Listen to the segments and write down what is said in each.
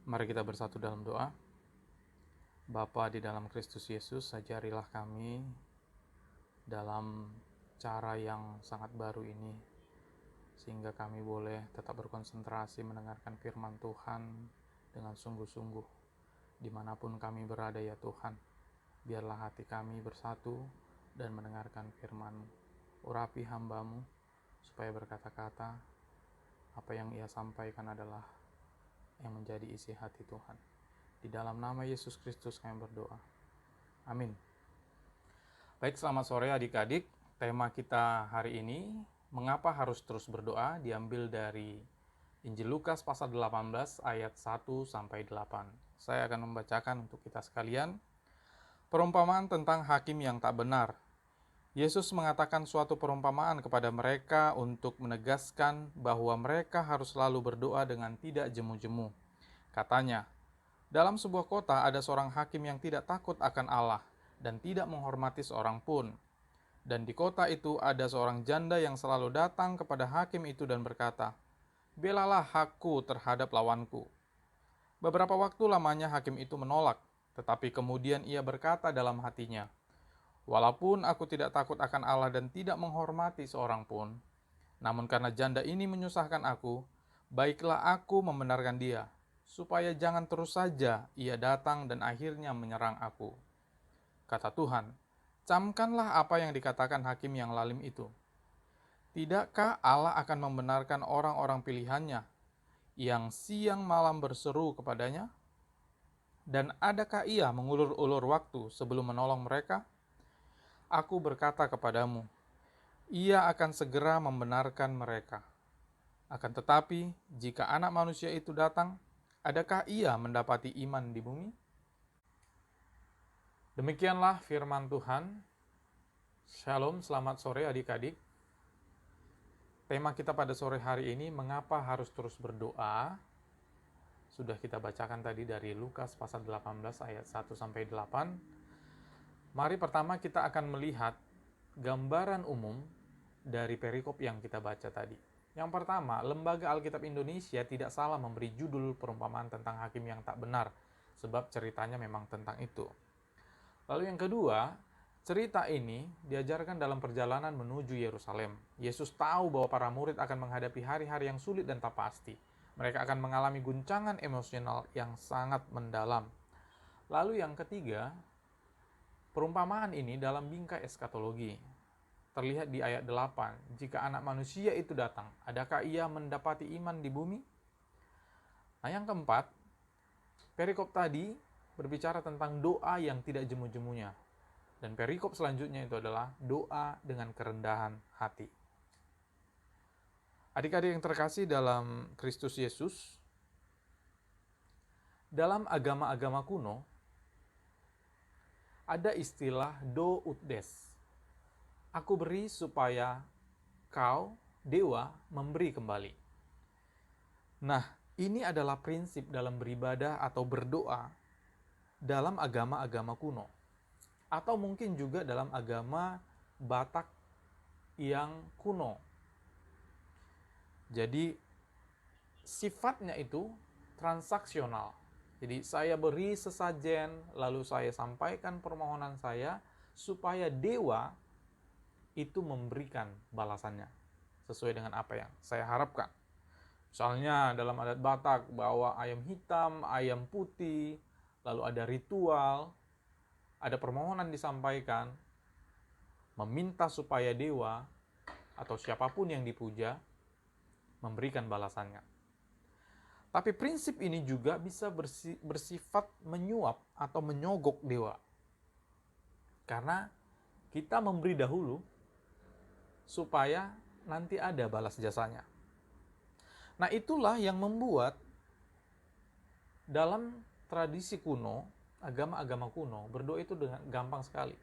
Mari kita bersatu dalam doa. Bapa di dalam Kristus Yesus, ajarilah kami dalam cara yang sangat baru ini, sehingga kami boleh tetap berkonsentrasi mendengarkan firman Tuhan dengan sungguh-sungguh. Dimanapun kami berada ya Tuhan, biarlah hati kami bersatu dan mendengarkan firman-Mu. Urapi hamba-Mu, supaya berkata-kata, apa yang Ia sampaikan adalah yang menjadi isi hati Tuhan. Di dalam nama Yesus Kristus kami berdoa. Amin. Baik, selamat sore adik-adik. Tema kita hari ini, mengapa harus terus berdoa, diambil dari Injil Lukas pasal 18 ayat 1-8. Saya akan membacakan untuk kita sekalian. Perumpamaan tentang hakim yang tak benar. Yesus mengatakan suatu perumpamaan kepada mereka untuk menegaskan bahwa mereka harus selalu berdoa dengan tidak jemu-jemu. Katanya, dalam sebuah kota ada seorang hakim yang tidak takut akan Allah dan tidak menghormati seorang pun. Dan di kota itu ada seorang janda yang selalu datang kepada hakim itu dan berkata, "Belalah hakku terhadap lawanku." Beberapa waktu lamanya hakim itu menolak, tetapi kemudian ia berkata dalam hatinya, "Walaupun aku tidak takut akan Allah dan tidak menghormati seorang pun, namun karena janda ini menyusahkan aku, baiklah aku membenarkan dia, supaya jangan terus saja ia datang dan akhirnya menyerang aku." Kata Tuhan, "Camkanlah apa yang dikatakan hakim yang lalim itu. Tidakkah Allah akan membenarkan orang-orang pilihannya, yang siang malam berseru kepadanya? Dan adakah ia mengulur-ulur waktu sebelum menolong mereka? Aku berkata kepadamu, ia akan segera membenarkan mereka. Akan tetapi, jika anak manusia itu datang, adakah ia mendapati iman di bumi?" Demikianlah firman Tuhan. Shalom, selamat sore adik-adik. Tema kita pada sore hari ini, mengapa harus terus berdoa? Sudah kita bacakan tadi dari Lukas pasal 18 ayat 1-8. Mari pertama kita akan melihat gambaran umum dari perikop yang kita baca tadi. Yang pertama, Lembaga Alkitab Indonesia tidak salah memberi judul perumpamaan tentang hakim yang tak benar, sebab ceritanya memang tentang itu. Lalu yang kedua, cerita ini diajarkan dalam perjalanan menuju Yerusalem. Yesus tahu bahwa para murid akan menghadapi hari-hari yang sulit dan tak pasti. Mereka akan mengalami guncangan emosional yang sangat mendalam. Lalu yang ketiga, perumpamaan ini dalam bingkai eskatologi. Terlihat di ayat 8, jika anak manusia itu datang, adakah ia mendapati iman di bumi? Nah yang keempat, perikop tadi berbicara tentang doa yang tidak jemu-jemunya. Dan perikop selanjutnya itu adalah doa dengan kerendahan hati. Adik-adik yang terkasih dalam Kristus Yesus, dalam agama-agama kuno, ada istilah do ut des. Aku beri supaya kau, dewa, memberi kembali. Nah, ini adalah prinsip dalam beribadah atau berdoa dalam agama-agama kuno. Atau mungkin juga dalam agama Batak yang kuno. Jadi, sifatnya itu transaksional. Jadi, saya beri sesajen, lalu saya sampaikan permohonan saya, supaya dewa itu memberikan balasannya sesuai dengan apa yang saya harapkan. Misalnya dalam adat Batak bawa ayam hitam, ayam putih, lalu ada ritual, ada permohonan disampaikan, meminta supaya dewa atau siapapun yang dipuja memberikan balasannya. Tapi prinsip ini juga bisa bersifat menyuap atau menyogok dewa. Karena kita memberi dahulu supaya nanti ada balas jasanya. Nah, itulah yang membuat dalam tradisi kuno, agama-agama kuno, berdoa itu dengan gampang sekali.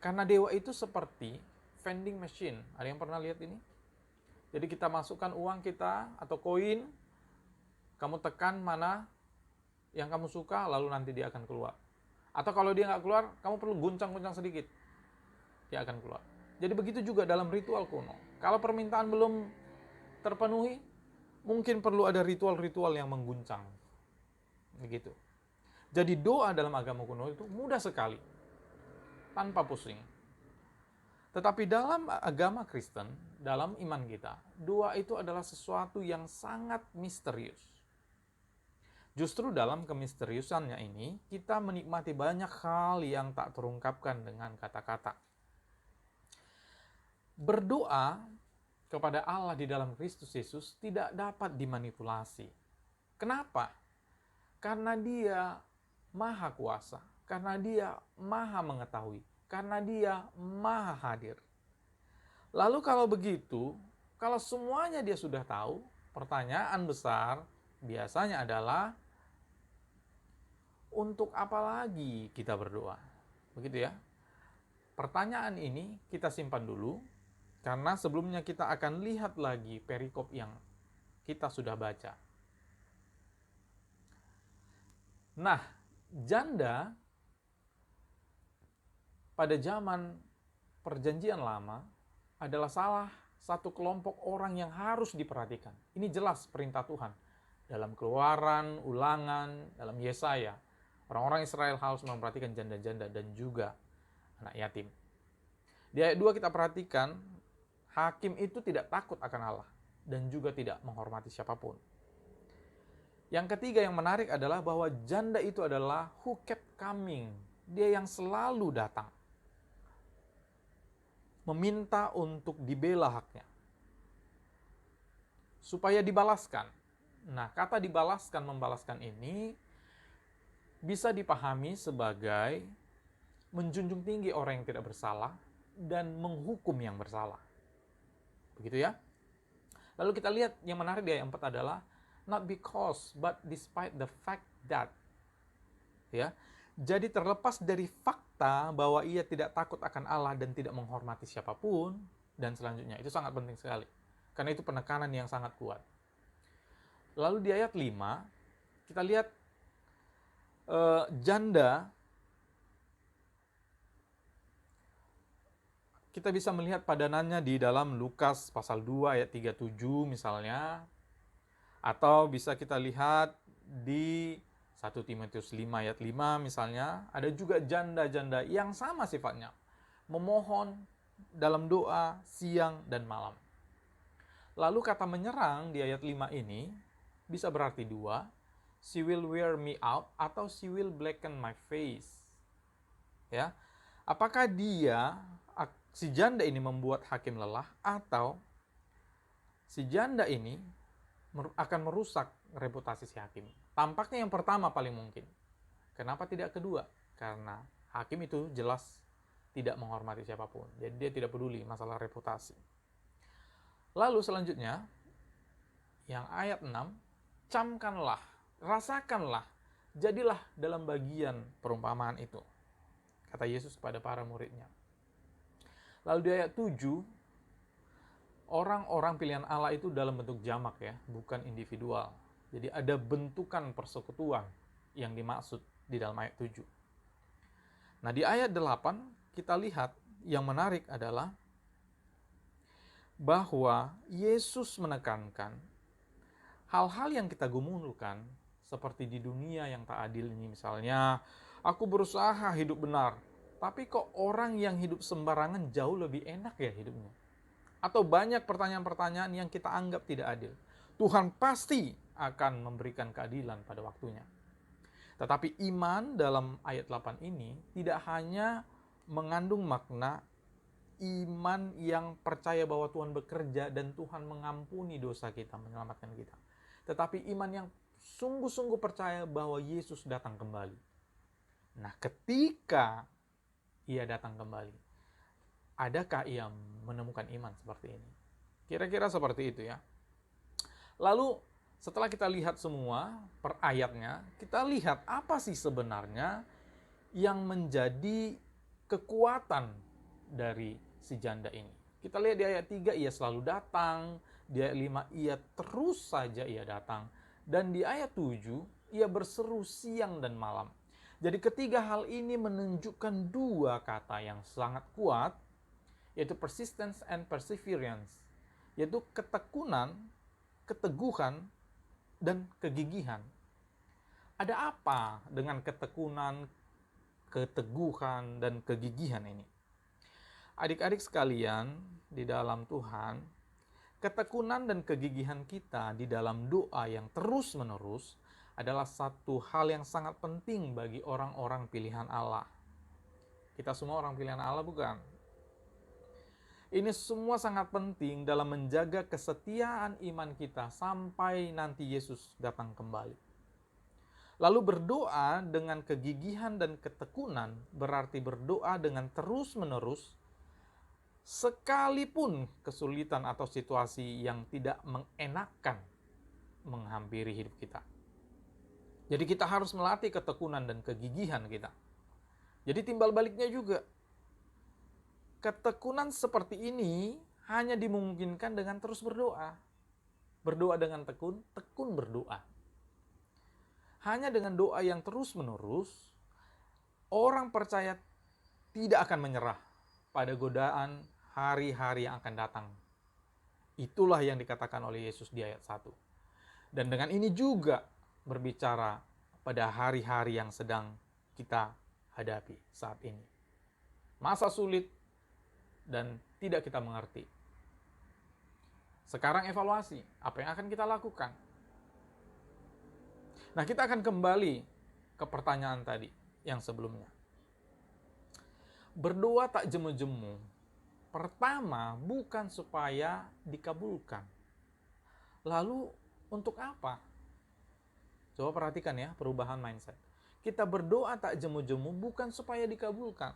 Karena dewa itu seperti vending machine. Ada yang pernah lihat ini? Jadi kita masukkan uang kita atau koin, kamu tekan mana yang kamu suka, lalu nanti dia akan keluar. Atau kalau dia nggak keluar, kamu perlu guncang-guncang sedikit, dia akan keluar. Jadi begitu juga dalam ritual kuno. Kalau permintaan belum terpenuhi, mungkin perlu ada ritual-ritual yang mengguncang. Begitu. Jadi doa dalam agama kuno itu mudah sekali, tanpa pusing. Tetapi dalam agama Kristen, dalam iman kita, doa itu adalah sesuatu yang sangat misterius. Justru dalam kemisteriusannya ini, kita menikmati banyak hal yang tak terungkapkan dengan kata-kata. Berdoa kepada Allah di dalam Kristus Yesus tidak dapat dimanipulasi. Kenapa? Karena Dia Maha Kuasa, karena Dia Maha Mengetahui, karena Dia Maha Hadir. Lalu kalau begitu, kalau semuanya Dia sudah tahu, pertanyaan besar biasanya adalah, untuk apa lagi kita berdoa? Begitu ya. Pertanyaan ini kita simpan dulu, karena sebelumnya kita akan lihat lagi perikop yang kita sudah baca. Nah, janda pada zaman Perjanjian Lama adalah salah satu kelompok orang yang harus diperhatikan. Ini jelas perintah Tuhan. Dalam Keluaran, Ulangan, dalam Yesaya, orang-orang Israel harus memperhatikan janda-janda dan juga anak yatim. Di ayat 2 kita perhatikan, hakim itu tidak takut akan Allah dan juga tidak menghormati siapapun. Yang ketiga yang menarik adalah bahwa janda itu adalah who kept coming. Dia yang selalu datang, meminta untuk dibela haknya, supaya dibalaskan. Nah, kata dibalaskan, membalaskan ini bisa dipahami sebagai menjunjung tinggi orang yang tidak bersalah dan menghukum yang bersalah. Begitu ya. Lalu kita lihat yang menarik di ayat 4 adalah not because, but despite the fact that. Ya. Jadi terlepas dari fakta bahwa ia tidak takut akan Allah dan tidak menghormati siapapun, dan selanjutnya. Itu sangat penting sekali. Karena itu penekanan yang sangat kuat. Lalu di ayat 5, kita lihat janda, kita bisa melihat padanannya di dalam Lukas pasal 2 ayat 37 misalnya, atau bisa kita lihat di 1 Timotius 5 ayat 5 misalnya. Ada juga janda-janda yang sama sifatnya, memohon dalam doa siang dan malam. Lalu kata menyerang di ayat 5 ini bisa berarti dua, she will wear me out atau she will blacken my face. Ya. Apakah si janda ini membuat hakim lelah, atau si janda ini akan merusak reputasi si hakim? Tampaknya yang pertama paling mungkin. Kenapa tidak kedua? Karena hakim itu jelas tidak menghormati siapapun. Jadi dia tidak peduli masalah reputasi. Lalu selanjutnya, yang ayat 6, camkanlah, rasakanlah, jadilah dalam bagian perumpamaan itu, kata Yesus kepada para muridnya. Lalu di ayat 7, orang-orang pilihan Allah itu dalam bentuk jamak ya, bukan individual. Jadi ada bentukan persekutuan yang dimaksud di dalam ayat 7. Nah di ayat 8 kita lihat yang menarik adalah bahwa Yesus menekankan hal-hal yang kita gumulkan seperti di dunia yang tak adil ini, misalnya aku berusaha hidup benar, tapi kok orang yang hidup sembarangan jauh lebih enak ya hidupnya. Atau banyak pertanyaan-pertanyaan yang kita anggap tidak adil. Tuhan pasti akan memberikan keadilan pada waktunya. Tetapi iman dalam ayat 8 ini tidak hanya mengandung makna iman yang percaya bahwa Tuhan bekerja dan Tuhan mengampuni dosa kita, menyelamatkan kita. Tetapi iman yang sungguh-sungguh percaya bahwa Yesus datang kembali. Nah, ketika ia datang kembali, adakah ia menemukan iman seperti ini? Kira-kira seperti itu ya. Lalu setelah kita lihat semua per ayatnya, kita lihat apa sih sebenarnya yang menjadi kekuatan dari si janda ini. Kita lihat di ayat 3, ia selalu datang. Di ayat 5, ia terus saja ia datang. Dan di ayat 7, ia berseru siang dan malam. Jadi ketiga hal ini menunjukkan dua kata yang sangat kuat, yaitu persistence and perseverance, yaitu ketekunan, keteguhan, dan kegigihan. Ada apa dengan ketekunan, keteguhan, dan kegigihan ini? Adik-adik sekalian di dalam Tuhan, ketekunan dan kegigihan kita di dalam doa yang terus-menerus adalah satu hal yang sangat penting bagi orang-orang pilihan Allah. Kita semua orang pilihan Allah, bukan? Ini semua sangat penting dalam menjaga kesetiaan iman kita sampai nanti Yesus datang kembali. Lalu berdoa dengan kegigihan dan ketekunan berarti berdoa dengan terus-menerus sekalipun kesulitan atau situasi yang tidak mengenakan menghampiri hidup kita. Jadi kita harus melatih ketekunan dan kegigihan kita. Jadi timbal baliknya juga, ketekunan seperti ini hanya dimungkinkan dengan terus berdoa. Berdoa dengan tekun, tekun berdoa. Hanya dengan doa yang terus-menerus, orang percaya tidak akan menyerah pada godaan hari-hari yang akan datang. Itulah yang dikatakan oleh Yesus di ayat 1. Dan dengan ini juga berbicara pada hari-hari yang sedang kita hadapi saat ini. Masa sulit dan tidak kita mengerti. Sekarang evaluasi, apa yang akan kita lakukan? Nah, kita akan kembali ke pertanyaan tadi yang sebelumnya. Berdoa tak jemu-jemu. Pertama, bukan supaya dikabulkan. Lalu, untuk apa? Coba perhatikan ya, perubahan mindset. Kita berdoa tak jemu-jemu bukan supaya dikabulkan.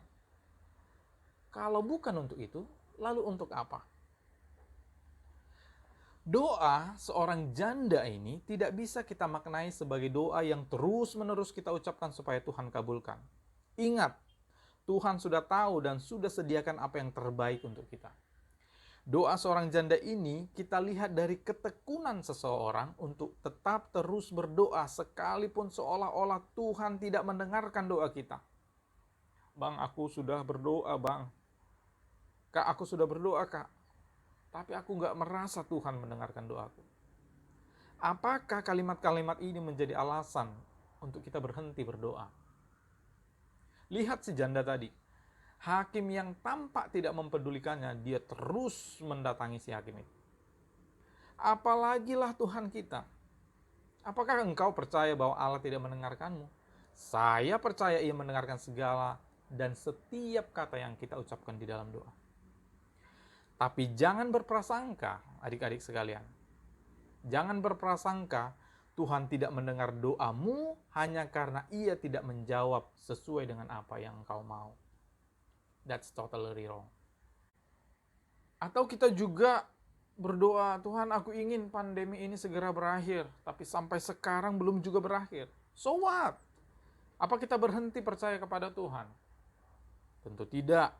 Kalau bukan untuk itu, lalu untuk apa? Doa seorang janda ini tidak bisa kita maknai sebagai doa yang terus-menerus kita ucapkan supaya Tuhan kabulkan. Ingat, Tuhan sudah tahu dan sudah sediakan apa yang terbaik untuk kita. Doa seorang janda ini kita lihat dari ketekunan seseorang untuk tetap terus berdoa sekalipun seolah-olah Tuhan tidak mendengarkan doa kita. Bang, aku sudah berdoa, Bang. Kak, aku sudah berdoa, Kak. Tapi aku gak merasa Tuhan mendengarkan doaku. Apakah kalimat-kalimat ini menjadi alasan untuk kita berhenti berdoa? Lihat si janda tadi. Hakim yang tampak tidak mempedulikannya, dia terus mendatangi si hakim itu. Apalagilah Tuhan kita. Apakah engkau percaya bahwa Allah tidak mendengarkanmu? Saya percaya Ia mendengarkan segala dan setiap kata yang kita ucapkan di dalam doa. Tapi jangan berprasangka, adik-adik sekalian. Jangan berprasangka Tuhan tidak mendengar doamu hanya karena Ia tidak menjawab sesuai dengan apa yang engkau mau. That's totally wrong. Atau kita juga berdoa, Tuhan, aku ingin pandemi ini segera berakhir, tapi sampai sekarang belum juga berakhir. So what? Apa kita berhenti percaya kepada Tuhan? Tentu tidak.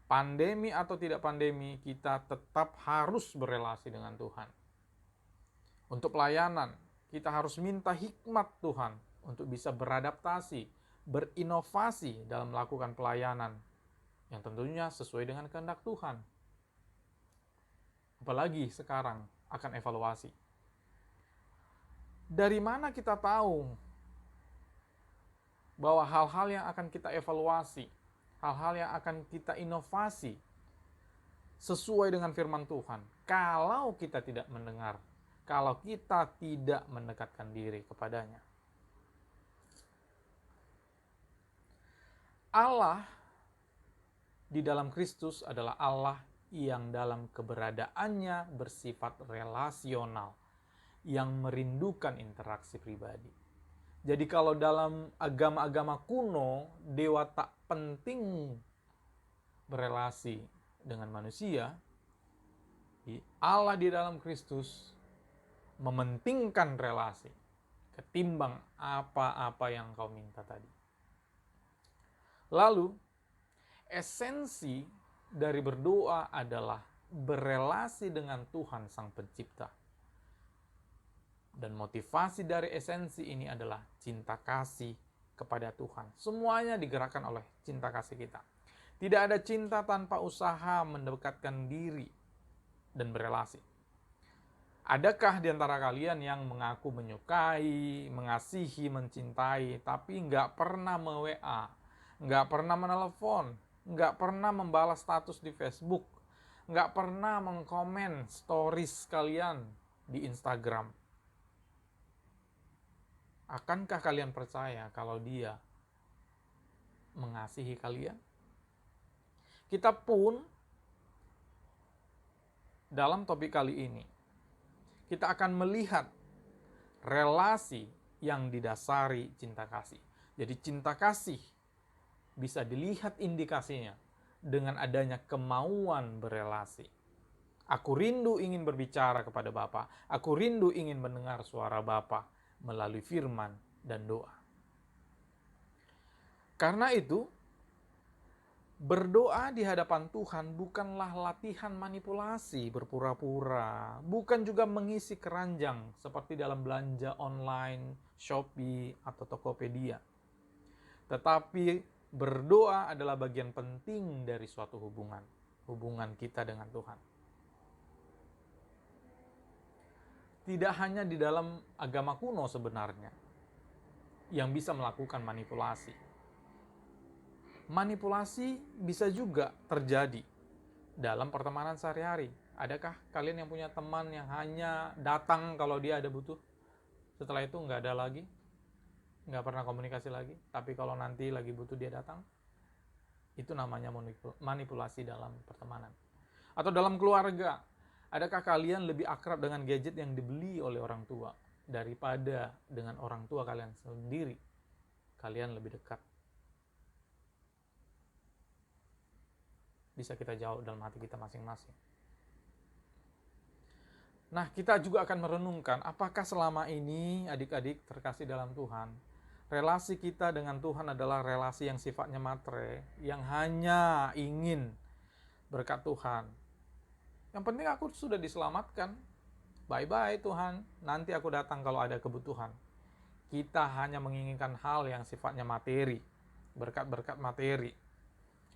Pandemi atau tidak pandemi, kita tetap harus berelasi dengan Tuhan. Untuk pelayanan, kita harus minta hikmat Tuhan untuk bisa beradaptasi, berinovasi dalam melakukan pelayanan yang tentunya sesuai dengan kehendak Tuhan. Apalagi sekarang akan evaluasi. Dari mana kita tahu bahwa hal-hal yang akan kita evaluasi, hal-hal yang akan kita inovasi sesuai dengan firman Tuhan, kalau kita tidak mendengar, kalau kita tidak mendekatkan diri kepadanya? Allah di dalam Kristus adalah Allah yang dalam keberadaannya bersifat relasional, yang merindukan interaksi pribadi. Jadi kalau dalam agama-agama kuno, dewa tak penting berelasi dengan manusia, Allah di dalam Kristus mementingkan relasi ketimbang apa-apa yang kau minta tadi. Lalu, esensi dari berdoa adalah berelasi dengan Tuhan Sang Pencipta. Dan motivasi dari esensi ini adalah cinta kasih kepada Tuhan. Semuanya digerakkan oleh cinta kasih kita. Tidak ada cinta tanpa usaha mendekatkan diri dan berelasi. Adakah di antara kalian yang mengaku menyukai, mengasihi, mencintai, tapi nggak pernah me-WA, nggak pernah menelepon, nggak pernah membalas status di Facebook, nggak pernah mengkomen stories kalian di Instagram? Akankah kalian percaya kalau dia mengasihi kalian? Kita pun dalam topik kali ini, kita akan melihat relasi yang didasari cinta kasih. Jadi cinta kasih bisa dilihat indikasinya dengan adanya kemauan berelasi. Aku rindu ingin berbicara kepada Bapa. Aku rindu ingin mendengar suara Bapa melalui firman dan doa. Karena itu, berdoa di hadapan Tuhan bukanlah latihan manipulasi berpura-pura, bukan juga mengisi keranjang seperti dalam belanja online, Shopee, atau Tokopedia. Tetapi berdoa adalah bagian penting dari suatu hubungan kita dengan Tuhan. Tidak hanya di dalam agama kuno sebenarnya yang bisa melakukan manipulasi. Manipulasi bisa juga terjadi dalam pertemanan sehari-hari. Adakah kalian yang punya teman yang hanya datang kalau dia ada butuh? Setelah itu nggak ada lagi? Nggak pernah komunikasi lagi? Tapi kalau nanti lagi butuh dia datang? Itu namanya manipulasi dalam pertemanan. Atau dalam keluarga. Adakah kalian lebih akrab dengan gadget yang dibeli oleh orang tua daripada dengan orang tua kalian sendiri? Kalian lebih dekat. Bisa kita jawab dalam hati kita masing-masing. Nah, kita juga akan merenungkan apakah selama ini adik-adik terkasih dalam Tuhan, relasi kita dengan Tuhan adalah relasi yang sifatnya matre, yang hanya ingin berkat Tuhan. Yang penting aku sudah diselamatkan. Bye-bye Tuhan, nanti aku datang kalau ada kebutuhan. Kita hanya menginginkan hal yang sifatnya materi, berkat-berkat materi.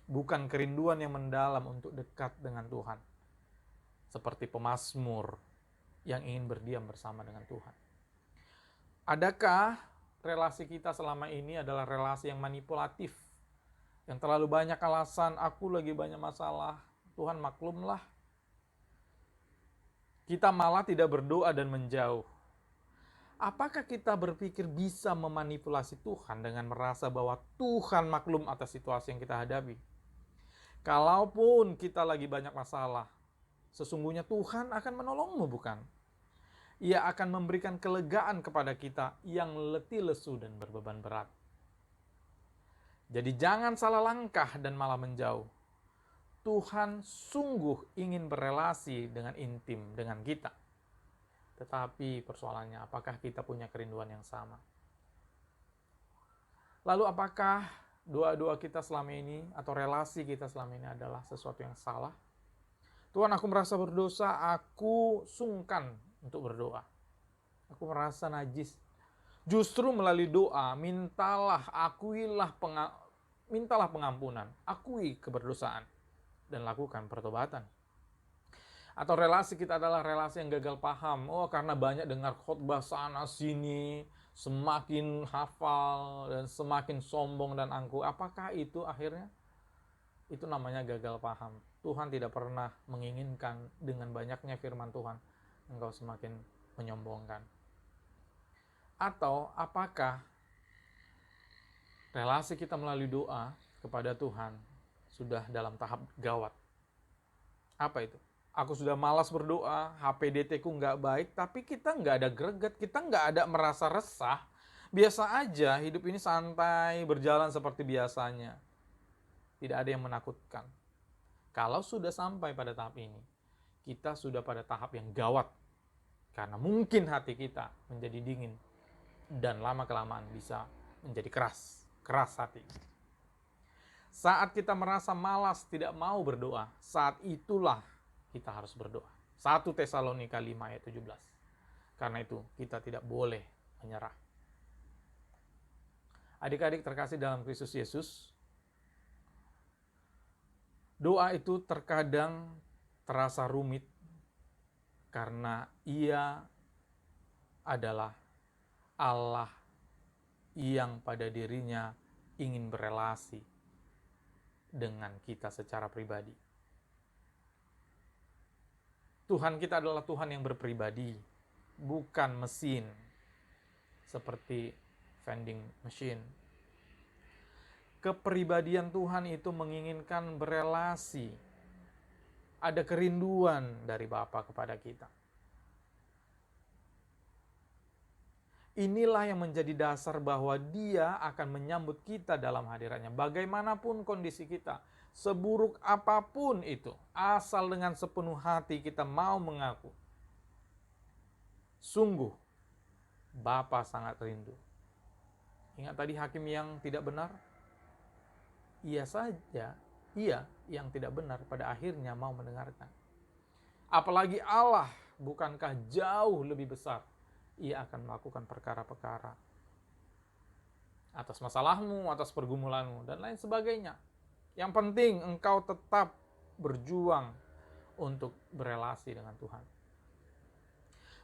Bukan kerinduan yang mendalam untuk dekat dengan Tuhan. Seperti pemazmur yang ingin berdiam bersama dengan Tuhan. Adakah relasi kita selama ini adalah relasi yang manipulatif? Yang terlalu banyak alasan, aku lagi banyak masalah, Tuhan maklumlah. Kita malah tidak berdoa dan menjauh. Apakah kita berpikir bisa memanipulasi Tuhan dengan merasa bahwa Tuhan maklum atas situasi yang kita hadapi? Kalaupun kita lagi banyak masalah, sesungguhnya Tuhan akan menolongmu, bukan? Ia akan memberikan kelegaan kepada kita yang letih lesu dan berbeban berat. Jadi jangan salah langkah dan malah menjauh. Tuhan sungguh ingin berelasi dengan intim dengan kita. Tetapi persoalannya, apakah kita punya kerinduan yang sama? Lalu apakah doa-doa kita selama ini atau relasi kita selama ini adalah sesuatu yang salah? Tuhan, aku merasa berdosa, aku sungkan untuk berdoa. Aku merasa najis. Justru melalui doa, mintalah pengampunan, akui keberdosaan, dan lakukan pertobatan. Atau relasi kita adalah relasi yang gagal paham. Oh, karena banyak dengar khotbah sana sini, semakin hafal dan semakin sombong dan angkuh. Apakah itu akhirnya? Itu namanya gagal paham. Tuhan tidak pernah menginginkan dengan banyaknya firman Tuhan engkau semakin menyombongkan. Atau apakah relasi kita melalui doa kepada Tuhan sudah dalam tahap gawat? Apa itu? Aku sudah malas berdoa, HPDT-ku nggak baik, tapi kita nggak ada greget, kita nggak ada merasa resah. Biasa aja, hidup ini santai, berjalan seperti biasanya. Tidak ada yang menakutkan. Kalau sudah sampai pada tahap ini, kita sudah pada tahap yang gawat. Karena mungkin hati kita menjadi dingin, dan lama-kelamaan bisa menjadi keras hati. Saat kita merasa malas, tidak mau berdoa, saat itulah kita harus berdoa. 1 Tesalonika 5 ayat 17. Karena itu kita tidak boleh menyerah. Adik-adik terkasih dalam Kristus Yesus, doa itu terkadang terasa rumit karena Ia adalah Allah yang pada dirinya ingin berelasi dengan kita secara pribadi. Tuhan kita adalah Tuhan yang berpribadi, bukan mesin seperti vending machine. Kepribadian Tuhan itu menginginkan berelasi. Ada kerinduan dari Bapa kepada kita. Inilah yang menjadi dasar bahwa Dia akan menyambut kita dalam hadiratnya. Bagaimanapun kondisi kita, seburuk apapun itu, asal dengan sepenuh hati kita mau mengaku. Sungguh, Bapa sangat rindu. Ingat tadi hakim yang tidak benar? Ia saja, ia yang tidak benar pada akhirnya mau mendengarkan. Apalagi Allah, bukankah jauh lebih besar? Ia akan melakukan perkara-perkara atas masalahmu, atas pergumulanmu, dan lain sebagainya. Yang penting engkau tetap berjuang untuk berelasi dengan Tuhan.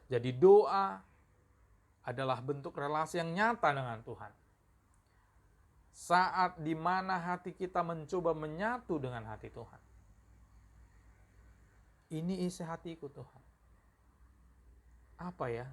Jadi doa adalah bentuk relasi yang nyata dengan Tuhan. Saat dimana hati kita mencoba menyatu dengan hati Tuhan. Ini isi hatiku Tuhan. Apa ya?